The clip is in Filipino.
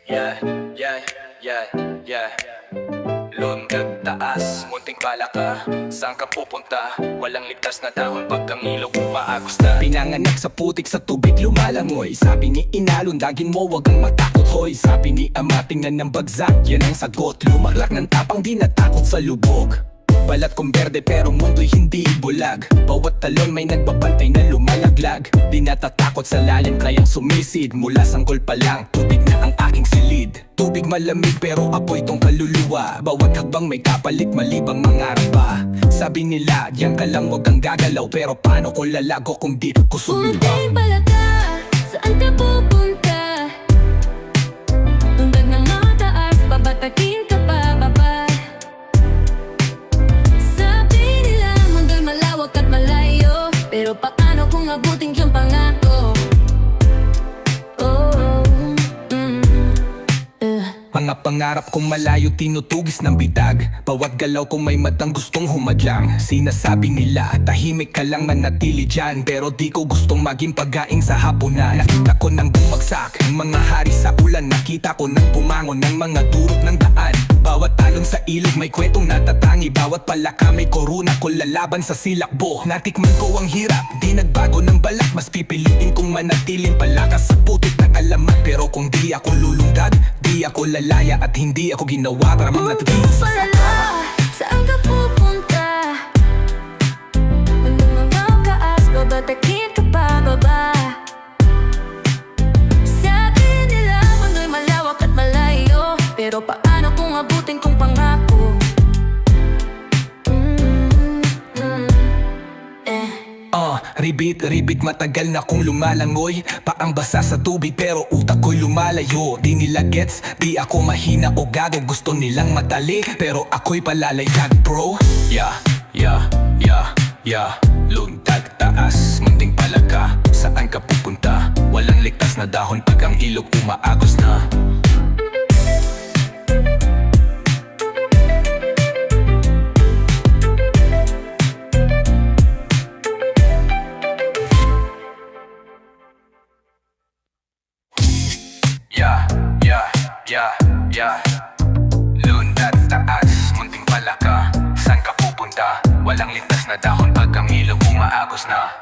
Yeah, yeah, yeah, yeah. Lundag taas, munting bala ka. Saan ka pupunta? Walang ligtas na dahon pag ang ilog umaagos na. Pinanganak sa putik, sa tubig lumalangoy. Sabi ni inalundagin mo, wag kang matakot hoy. Sabi ni ama, tingnan ng bagsak, yan ang sagot. Lumaklak ng tapang, di natakot sa lubog. Balat kong berde pero mundo'y hindi bulag. Bawat talon may nagbabantay na lumalaglag. Di natatakot sa lalim kayang sumisid. Mula sanggol pa lang, tubig na ang aking silid. Tubig malamig pero apoy tong kaluluwa. Bawat hakbang may kapalit malibang mangarap pa. Sabi nila, diyan ka lang wag kang gagalaw. Pero paano ko lalago kung di ko sumubang? Munting palaka, saan ka pupunta? Tundag ng mataas, babatakin ka pa baba. Sabi nila, mundo'y malawak at malayo. Pero paano kung abutin yung pangako? Mga pangarap kong malayo tinutugis ng bitag. Bawat galaw kong may matang gustong humadlang. Sinasabi nila tahimik ka lang manatili dyan. Pero di ko gustong maging pagkain sa hapunan. Nakita ko nang bumagsak ang mga hari sa ulan. Nakita ko nang pumangon ng mga durot ng daan. Bawat talon sa ilog may kwentong natatangi. Bawat palaka may koruna ko lalaban sa silakbo. Natikman ko ang hirap, di nagbago ng balak. Mas pipiliin kong manatiling palakas sa putik ng alamat. Pero kung di ako lulundag, di ako lalaya at hindi ako ginawa para manatili sa Palala, saan ka pupunta? Mundo'y mapapakaas, babatakin ka pa baba. Sabi nila, mundo'y malawak at malayo. Pero paano kung abutin kong pangako? Ribit matagal na kong lumalangoy. Paang basa sa tubig pero utak ko'y lumalayo. Di nila gets, di ako mahina o gago. Gusto nilang madali pero ako'y palalayag bro. Yeah, yeah, yeah, yeah. Lundag taas, munting palaka. Saan ka pupunta? Walang ligtas na dahon pag ang ilog umaagos na. Yeah, yeah, yeah, yeah. Lundag taas, munting palaka. Saan ka pupunta? Walang ligtas na dahon pag ang ilog umaagos na.